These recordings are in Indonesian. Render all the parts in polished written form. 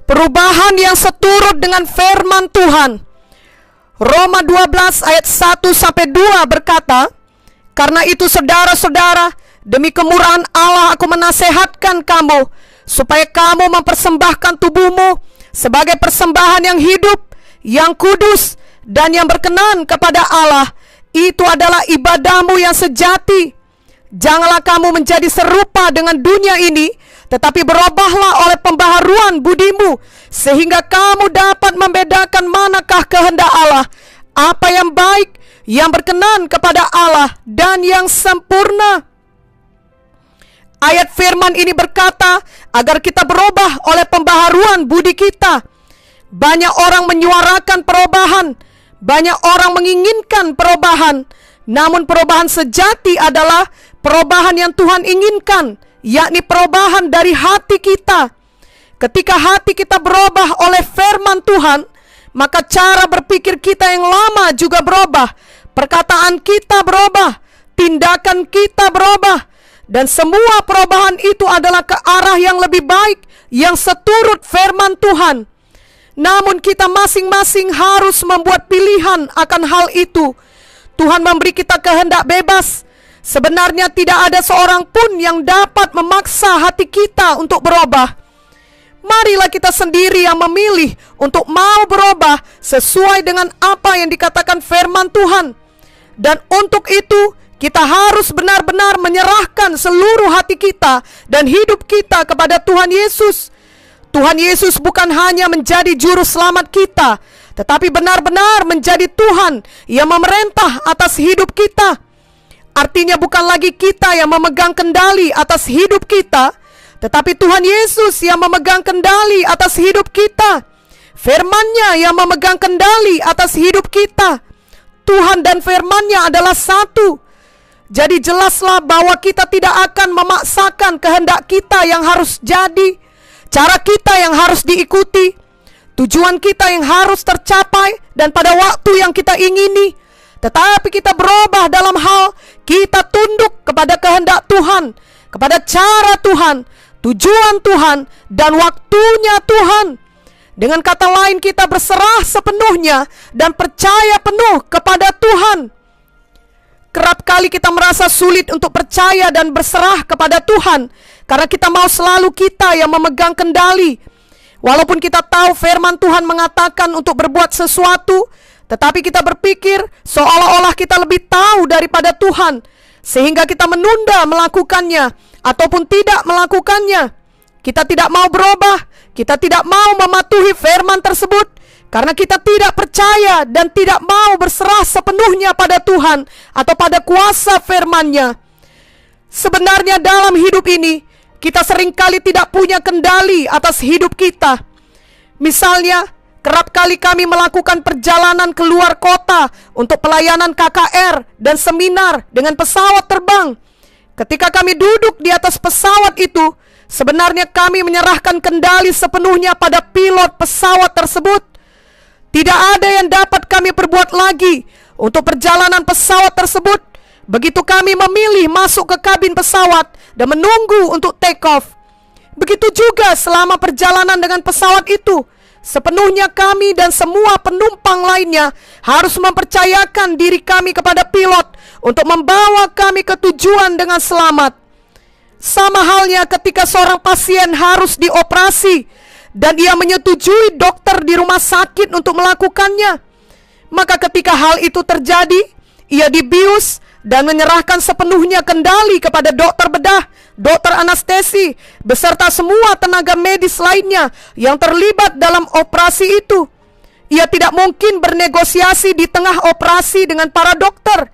perubahan yang seturut dengan firman Tuhan. Roma 12 ayat 1-2 berkata, "Karena itu saudara-saudara, demi kemurahan Allah aku menasehatkan kamu, supaya kamu mempersembahkan tubuhmu sebagai persembahan yang hidup, yang kudus, dan yang berkenan kepada Allah. Itu adalah ibadahmu yang sejati. Janganlah kamu menjadi serupa dengan dunia ini, tetapi berubahlah oleh pembaharuan budimu, sehingga kamu dapat membedakan manakah kehendak Allah, apa yang baik, yang berkenan kepada Allah, dan yang sempurna." Ayat firman ini berkata agar kita berubah oleh pembaharuan budi kita. Banyak orang menyuarakan perubahan, banyak orang menginginkan perubahan, namun perubahan sejati adalah perubahan yang Tuhan inginkan, yakni perubahan dari hati kita. Ketika hati kita berubah oleh firman Tuhan, maka cara berpikir kita yang lama juga berubah, perkataan kita berubah, tindakan kita berubah, dan semua perubahan itu adalah ke arah yang lebih baik, yang seturut firman Tuhan. Namun kita masing-masing harus membuat pilihan akan hal itu. Tuhan memberi kita kehendak bebas. Sebenarnya tidak ada seorang pun yang dapat memaksa hati kita untuk berubah. Marilah kita sendiri yang memilih untuk mau berubah sesuai dengan apa yang dikatakan firman Tuhan. Dan untuk itu, kita harus benar-benar menyerahkan seluruh hati kita dan hidup kita kepada Tuhan Yesus. Tuhan Yesus bukan hanya menjadi juru selamat kita, tetapi benar-benar menjadi Tuhan yang memerintah atas hidup kita. Artinya bukan lagi kita yang memegang kendali atas hidup kita, tetapi Tuhan Yesus yang memegang kendali atas hidup kita. Firman-Nya yang memegang kendali atas hidup kita. Tuhan dan firman-Nya adalah satu. Jadi jelaslah bahwa kita tidak akan memaksakan kehendak kita yang harus jadi, cara kita yang harus diikuti, tujuan kita yang harus tercapai dan pada waktu yang kita ingini. Tetapi kita berubah dalam hal kita tunduk kepada kehendak Tuhan, kepada cara Tuhan, tujuan Tuhan, dan waktunya Tuhan. Dengan kata lain, kita berserah sepenuhnya dan percaya penuh kepada Tuhan. Kerap kali kita merasa sulit untuk percaya dan berserah kepada Tuhan karena kita mau selalu kita yang memegang kendali. Walaupun kita tahu firman Tuhan mengatakan untuk berbuat sesuatu, tetapi kita berpikir seolah-olah kita lebih tahu daripada Tuhan, sehingga kita menunda melakukannya ataupun tidak melakukannya. Kita tidak mau berubah, kita tidak mau mematuhi firman tersebut karena kita tidak percaya dan tidak mau berserah sepenuhnya pada Tuhan atau pada kuasa firman-Nya. Sebenarnya dalam hidup ini, kita seringkali tidak punya kendali atas hidup kita. Misalnya, kerap kali kami melakukan perjalanan keluar kota untuk pelayanan KKR dan seminar dengan pesawat terbang. Ketika kami duduk di atas pesawat itu, sebenarnya kami menyerahkan kendali sepenuhnya pada pilot pesawat tersebut. Tidak ada yang dapat kami perbuat lagi untuk perjalanan pesawat tersebut. Begitu kami memilih masuk ke kabin pesawat dan menunggu untuk take off. Begitu juga selama perjalanan dengan pesawat itu. Sepenuhnya kami dan semua penumpang lainnya harus mempercayakan diri kami kepada pilot untuk membawa kami ke tujuan dengan selamat. Sama halnya ketika seorang pasien harus dioperasi dan ia menyetujui dokter di rumah sakit untuk melakukannya. Maka ketika hal itu terjadi, ia dibius dan menyerahkan sepenuhnya kendali kepada dokter bedah, dokter anestesi, beserta semua tenaga medis lainnya yang terlibat dalam operasi itu. Ia tidak mungkin bernegosiasi di tengah operasi dengan para dokter.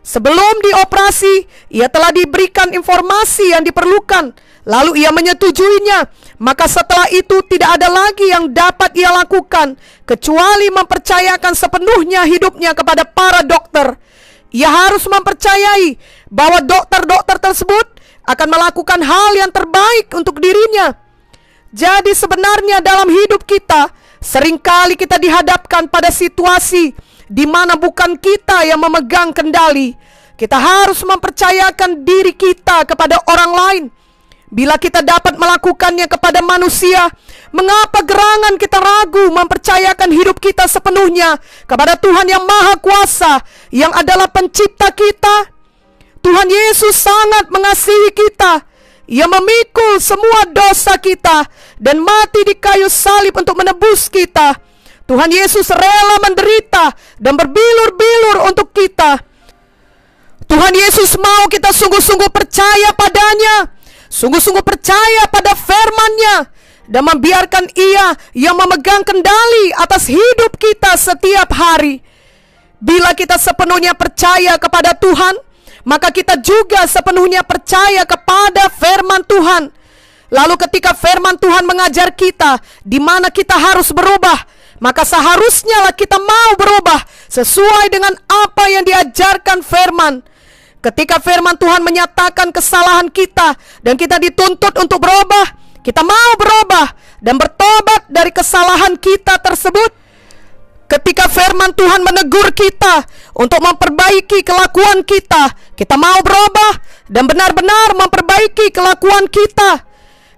Sebelum dioperasi, ia telah diberikan informasi yang diperlukan, lalu ia menyetujuinya. Maka setelah itu tidak ada lagi yang dapat ia lakukan kecuali mempercayakan sepenuhnya hidupnya kepada para dokter. Ia harus mempercayai bahwa dokter-dokter tersebut akan melakukan hal yang terbaik untuk dirinya. Jadi sebenarnya dalam hidup kita, seringkali kita dihadapkan pada situasi di mana bukan kita yang memegang kendali. Kita harus mempercayakan diri kita kepada orang lain. Bila kita dapat melakukannya kepada manusia, Mengapa gerangan kita ragu mempercayakan hidup kita sepenuhnya kepada Tuhan yang Maha Kuasa, yang adalah pencipta kita? Tuhan Yesus sangat mengasihi kita. Ia memikul semua dosa kita dan mati di kayu salib untuk menebus kita. Tuhan Yesus rela menderita dan berbilur-bilur untuk kita. Tuhan Yesus mau kita sungguh-sungguh percaya padanya, sungguh-sungguh percaya pada firman-Nya, dan membiarkan Ia yang memegang kendali atas hidup kita setiap hari. Bila kita sepenuhnya percaya kepada Tuhan, maka kita juga sepenuhnya percaya kepada firman Tuhan. Lalu ketika firman Tuhan mengajar kita di mana kita harus berubah, maka seharusnya lah kita mau berubah sesuai dengan apa yang diajarkan firman. Ketika firman Tuhan menyatakan kesalahan kita dan kita dituntut untuk berubah, kita mau berubah dan bertobat dari kesalahan kita tersebut. Ketika firman Tuhan menegur kita untuk memperbaiki kelakuan kita, kita mau berubah dan benar-benar memperbaiki kelakuan kita.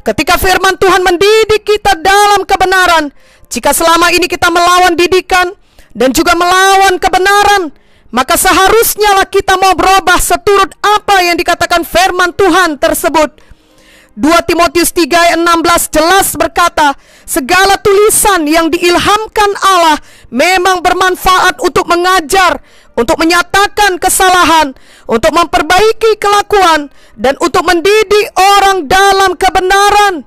Ketika firman Tuhan mendidik kita dalam kebenaran, jika selama ini kita melawan didikan dan juga melawan kebenaran, maka seharusnya lah kita mau berubah seturut apa yang dikatakan firman Tuhan tersebut. 2 Timotius 3 ayat 16 jelas berkata, segala tulisan yang diilhamkan Allah memang bermanfaat untuk mengajar, untuk menyatakan kesalahan, untuk memperbaiki kelakuan, dan untuk mendidik orang dalam kebenaran.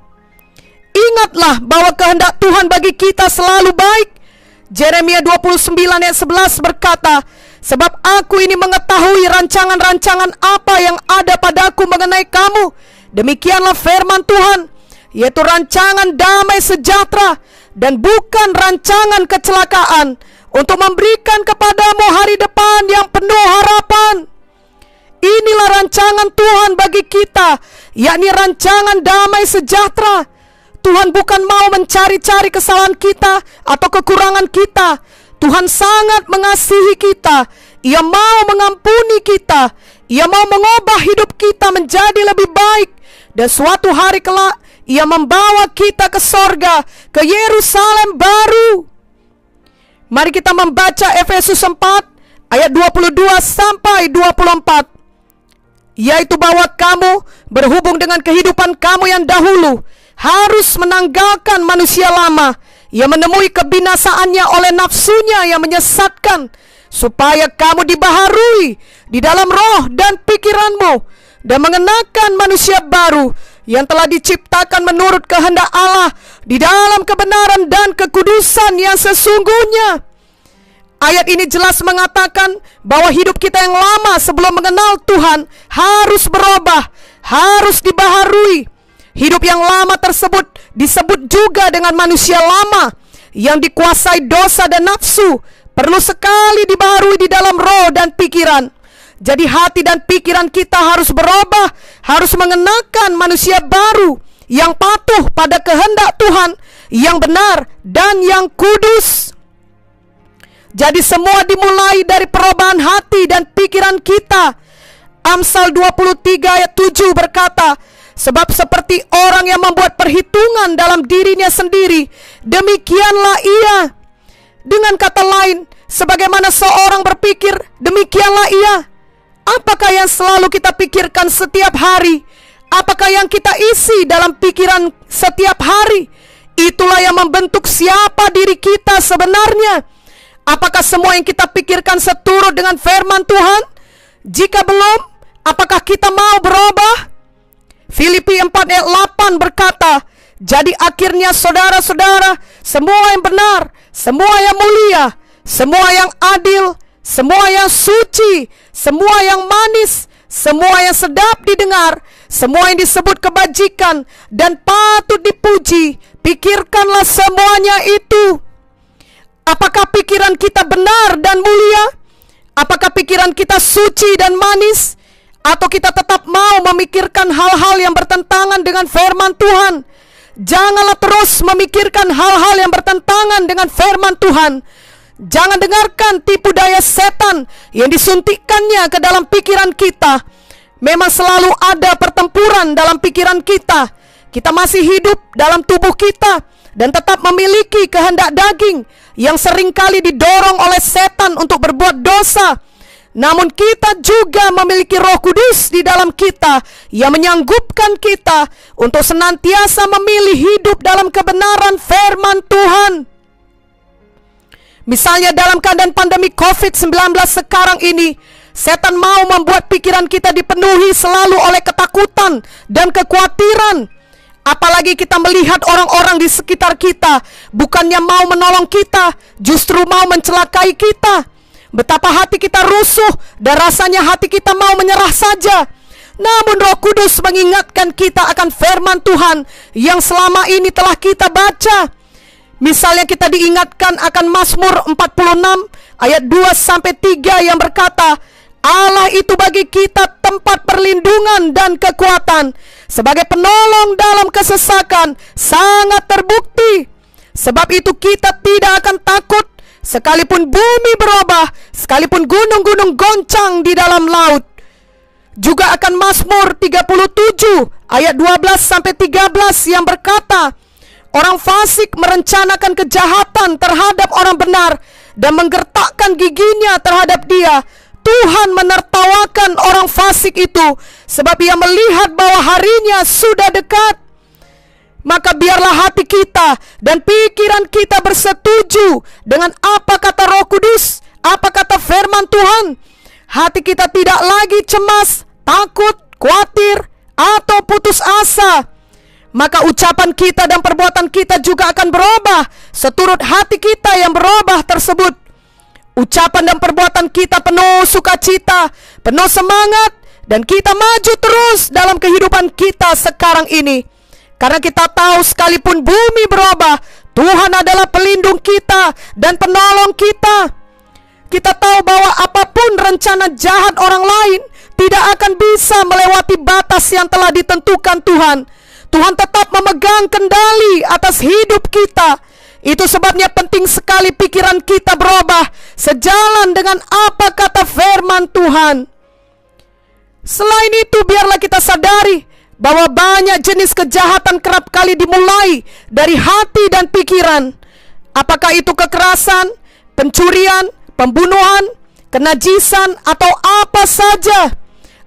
Ingatlah bahwa kehendak Tuhan bagi kita selalu baik. Yeremia 29 ayat 11 berkata, sebab aku ini mengetahui rancangan-rancangan apa yang ada padaku mengenai kamu. Demikianlah firman Tuhan, yaitu rancangan damai sejahtera dan bukan rancangan kecelakaan, untuk memberikan kepadamu hari depan yang penuh harapan. Inilah rancangan Tuhan bagi kita, yakni rancangan damai sejahtera. Tuhan bukan mau mencari-cari kesalahan kita atau kekurangan kita. Tuhan sangat mengasihi kita. Ia mau mengampuni kita. Ia mau mengubah hidup kita menjadi lebih baik. Dan suatu hari kelak Ia membawa kita ke sorga, ke Yerusalem baru. Mari kita membaca Efesus 4 ayat 22 sampai 24. Yaitu bahwa kamu berhubung dengan kehidupan kamu yang dahulu harus menanggalkan manusia lama yang menemui kebinasaannya oleh nafsunya yang menyesatkan, supaya kamu dibaharui di dalam roh dan pikiranmu, dan mengenakan manusia baru yang telah diciptakan menurut kehendak Allah di dalam kebenaran dan kekudusan yang sesungguhnya. Ayat ini jelas mengatakan bahwa hidup kita yang lama sebelum mengenal Tuhan harus berubah, harus dibaharui. Hidup yang lama tersebut disebut juga dengan manusia lama yang dikuasai dosa dan nafsu, perlu sekali dibaharui di dalam roh dan pikiran. Jadi hati dan pikiran kita harus berubah, harus mengenakan manusia baru yang patuh pada kehendak Tuhan, yang benar dan yang kudus. Jadi semua dimulai dari perubahan hati dan pikiran kita. Amsal 23 ayat 7 berkata, sebab seperti orang yang membuat perhitungan dalam dirinya sendiri, demikianlah ia. Dengan kata lain, sebagaimana seorang berpikir, demikianlah ia. Apakah yang selalu kita pikirkan setiap hari? Apakah yang kita isi dalam pikiran setiap hari? Itulah yang membentuk siapa diri kita sebenarnya. Apakah semua yang kita pikirkan seturut dengan firman Tuhan? Jika belum, apakah kita mau berubah? Filipi 4 ayat 8 berkata, jadi akhirnya saudara-saudara, semua yang benar, semua yang mulia, semua yang adil, semua yang suci, semua yang manis, semua yang sedap didengar, semua yang disebut kebajikan dan patut dipuji, pikirkanlah semuanya itu. Apakah pikiran kita benar dan mulia? Apakah pikiran kita suci dan manis? Atau kita tetap mau memikirkan hal-hal yang bertentangan dengan firman Tuhan? Janganlah terus memikirkan hal-hal yang bertentangan dengan firman Tuhan. Jangan dengarkan tipu daya setan yang disuntikkannya ke dalam pikiran kita. Memang selalu ada pertempuran dalam pikiran kita. Kita masih hidup dalam tubuh kita, dan tetap memiliki kehendak daging yang seringkali didorong oleh setan untuk berbuat dosa. Namun kita juga memiliki Roh Kudus di dalam kita yang menyanggupkan kita untuk senantiasa memilih hidup dalam kebenaran firman Tuhan. Misalnya dalam keadaan pandemi COVID-19 sekarang ini, setan mau membuat pikiran kita dipenuhi selalu oleh ketakutan dan kekhawatiran. Apalagi kita melihat orang-orang di sekitar kita bukannya mau menolong kita, justru mau mencelakai kita. Betapa hati kita rusuh dan rasanya hati kita mau menyerah saja. Namun Roh Kudus mengingatkan kita akan firman Tuhan yang selama ini telah kita baca. Misalnya kita diingatkan akan Mazmur 46 ayat 2-3 yang berkata, Allah itu bagi kita tempat perlindungan dan kekuatan, sebagai penolong dalam kesesakan sangat terbukti. Sebab itu kita tidak akan takut, sekalipun bumi berubah, sekalipun gunung-gunung goncang di dalam laut. Juga akan Mazmur 37 ayat 12-13 yang berkata, orang fasik merencanakan kejahatan terhadap orang benar dan menggertakkan giginya terhadap dia. Tuhan menertawakan orang fasik itu, sebab ia melihat bahwa harinya sudah dekat. Maka biarlah hati kita dan pikiran kita bersetuju dengan apa kata Roh Kudus, apa kata firman Tuhan. Hati kita tidak lagi cemas, takut, khawatir, atau putus asa. Maka ucapan kita dan perbuatan kita juga akan berubah seturut hati kita yang berubah tersebut. Ucapan dan perbuatan kita penuh sukacita, penuh semangat, dan kita maju terus dalam kehidupan kita sekarang ini. Karena kita tahu sekalipun bumi berubah, Tuhan adalah pelindung kita dan penolong kita. Kita tahu bahwa apapun rencana jahat orang lain tidak akan bisa melewati batas yang telah ditentukan Tuhan. Tuhan tetap memegang kendali atas hidup kita. Itu sebabnya penting sekali pikiran kita berubah sejalan dengan apa kata firman Tuhan. Selain itu, biarlah kita sadari bahwa banyak jenis kejahatan kerap kali dimulai dari hati dan pikiran. Apakah itu kekerasan, pencurian, pembunuhan, kenajisan, atau apa saja.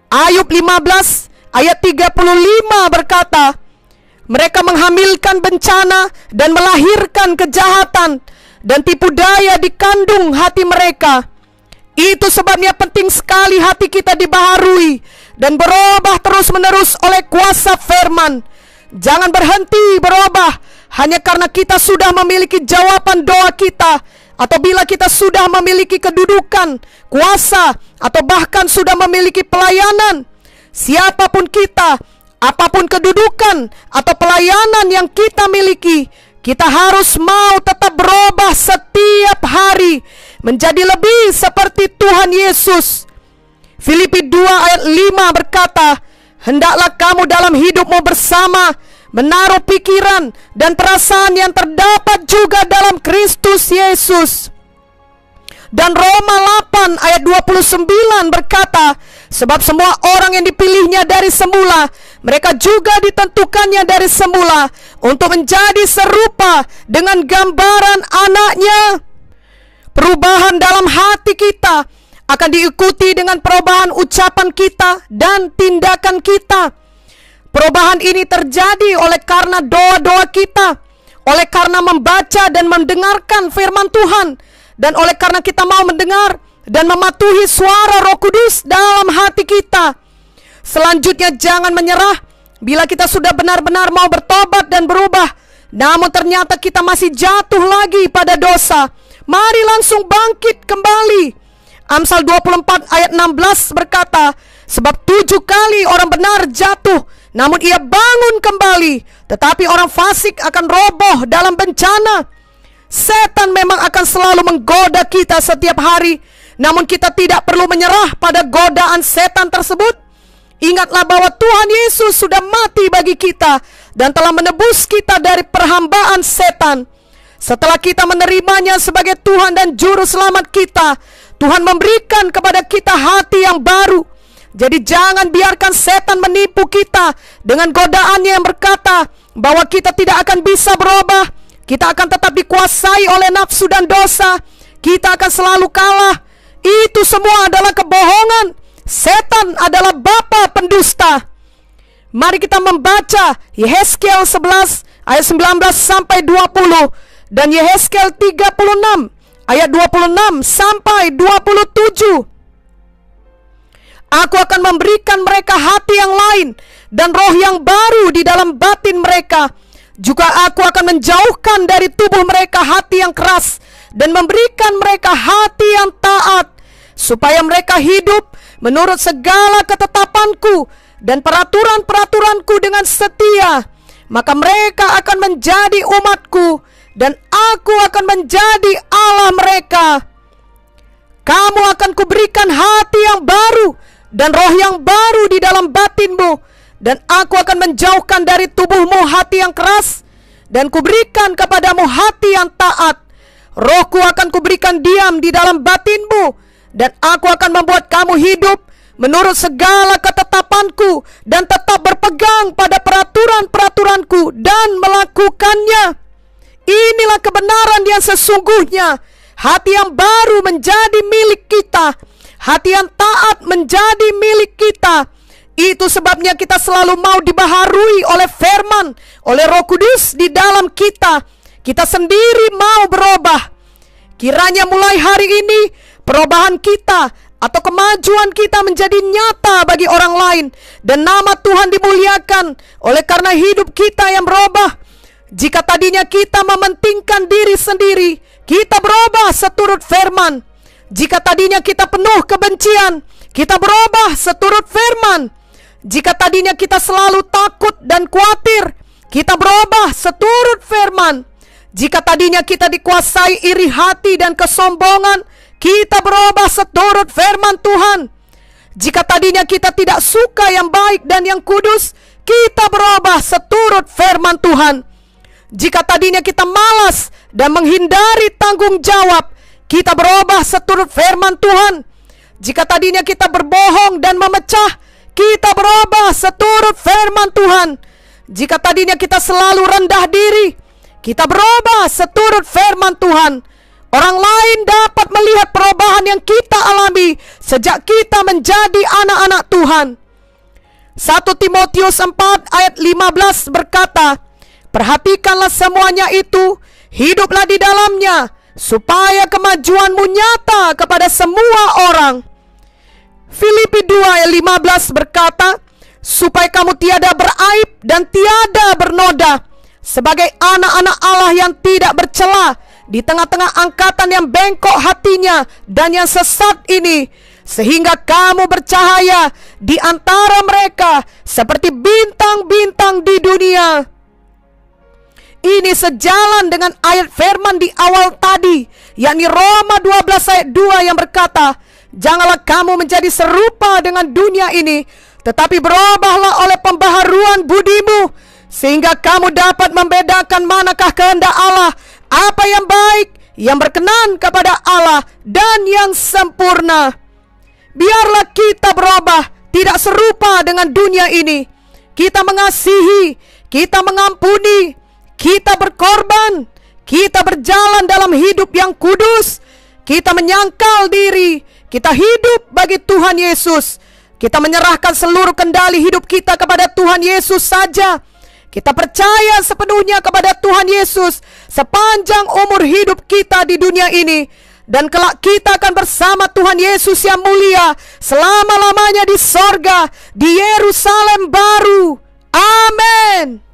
Ayub 15 ayat 35 berkata, mereka menghamilkan bencana dan melahirkan kejahatan, dan tipu daya di kandung hati mereka. Itu sebabnya penting sekali hati kita dibaharui dan berubah terus-menerus oleh kuasa firman. Jangan berhenti berubah hanya karena kita sudah memiliki jawaban doa kita, atau bila kita sudah memiliki kedudukan, kuasa, atau bahkan sudah memiliki pelayanan. Siapapun kita, apapun kedudukan atau pelayanan yang kita miliki, kita harus mau tetap berubah setiap hari menjadi lebih seperti Tuhan Yesus. Filipi 2 ayat 5 berkata, hendaklah kamu dalam hidupmu bersama menaruh pikiran dan perasaan yang terdapat juga dalam Kristus Yesus. Dan Roma 8 ayat 29 berkata, sebab semua orang yang dipilihnya dari semula, mereka juga ditentukannya dari semula untuk menjadi serupa dengan gambaran anaknya. Perubahan dalam hati kita akan diikuti dengan perubahan ucapan kita dan tindakan kita. Perubahan ini terjadi oleh karena doa-doa kita, oleh karena membaca dan mendengarkan firman Tuhan, dan oleh karena kita mau mendengar dan mematuhi suara Roh Kudus dalam hati kita. Selanjutnya, jangan menyerah bila kita sudah benar-benar mau bertobat dan berubah, namun ternyata kita masih jatuh lagi pada dosa. Mari langsung bangkit kembali. Amsal 24 ayat 16 berkata, sebab 7 kali orang benar jatuh, namun ia bangun kembali, tetapi orang fasik akan roboh dalam bencana. Setan memang akan selalu menggoda kita setiap hari, namun kita tidak perlu menyerah pada godaan setan tersebut. Ingatlah bahwa Tuhan Yesus sudah mati bagi kita dan telah menebus kita dari perhambaan setan. Setelah kita menerimanya sebagai Tuhan dan Juru Selamat kita, Tuhan memberikan kepada kita hati yang baru. Jadi jangan biarkan setan menipu kita dengan godaannya yang berkata bahwa kita tidak akan bisa berubah, Kita akan tetap dikuasai oleh nafsu dan dosa. Kita akan selalu kalah. Itu semua adalah kebohongan. Setan adalah bapa pendusta. Mari kita membaca Yehezkiel 11 ayat 19 sampai 20 dan Yehezkiel 36 ayat 26 sampai 27. Aku akan memberikan mereka hati yang lain dan roh yang baru di dalam batin mereka. Juga aku akan menjauhkan dari tubuh mereka hati yang keras dan memberikan mereka hati yang taat, supaya mereka hidup menurut segala ketetapanku dan peraturan-peraturanku dengan setia. Maka mereka akan menjadi umatku dan aku akan menjadi Allah mereka. Kamu akan kuberikan hati yang baru dan roh yang baru di dalam batinmu, dan aku akan menjauhkan dari tubuhmu hati yang keras dan kuberikan kepadamu hati yang taat. Rohku akan kuberikan diam di dalam batinmu, dan aku akan membuat kamu hidup menurut segala ketetapanku dan tetap berpegang pada peraturan-peraturanku dan melakukannya. Inilah kebenaran yang sesungguhnya. Hati yang baru menjadi milik kita, hati yang taat menjadi milik kita. Itu sebabnya kita selalu mau dibaharui oleh firman, oleh Roh Kudus di dalam kita. Kita sendiri mau berubah. Kiranya mulai hari ini perubahan kita atau kemajuan kita menjadi nyata bagi orang lain, dan nama Tuhan dimuliakan oleh karena hidup kita yang berubah. Jika tadinya kita mementingkan diri sendiri, kita berubah seturut firman. Jika tadinya kita penuh kebencian, kita berubah seturut firman. Jika tadinya kita selalu takut dan khawatir, kita berubah seturut firman. Jika tadinya kita dikuasai iri hati dan kesombongan, kita berubah seturut firman Tuhan. Jika tadinya kita tidak suka yang baik dan yang kudus, kita berubah seturut firman Tuhan. Jika tadinya kita malas dan menghindari tanggung jawab, kita berubah seturut firman Tuhan. Jika tadinya kita berbohong dan memecah, kita berubah seturut firman Tuhan. Jika tadinya kita selalu rendah diri, kita berubah seturut firman Tuhan. Orang lain dapat melihat perubahan yang kita alami sejak kita menjadi anak-anak Tuhan. 1 Timotius 4 ayat 15 berkata, perhatikanlah semuanya itu, hiduplah di dalamnya, supaya kemajuanmu nyata kepada semua orang. Filipi 2 ayat 15 berkata, supaya kamu tiada beraib dan tiada bernoda, sebagai anak-anak Allah yang tidak bercela di tengah-tengah angkatan yang bengkok hatinya dan yang sesat ini, sehingga kamu bercahaya di antara mereka seperti bintang-bintang di dunia. Ini sejalan dengan ayat firman di awal tadi, yakni Roma 12 ayat 2 yang berkata, janganlah kamu menjadi serupa dengan dunia ini, tetapi berubahlah oleh pembaharuan budimu, sehingga kamu dapat membedakan manakah kehendak Allah, apa yang baik, yang berkenan kepada Allah, dan yang sempurna. Biarlah kita berubah, tidak serupa dengan dunia ini. Kita mengasihi, kita mengampuni, kita berkorban, kita berjalan dalam hidup yang kudus, kita menyangkal diri, kita hidup bagi Tuhan Yesus. Kita menyerahkan seluruh kendali hidup kita kepada Tuhan Yesus saja. Kita percaya sepenuhnya kepada Tuhan Yesus sepanjang umur hidup kita di dunia ini. Dan kelak kita akan bersama Tuhan Yesus yang mulia selama-lamanya di sorga, di Yerusalem baru. Amin.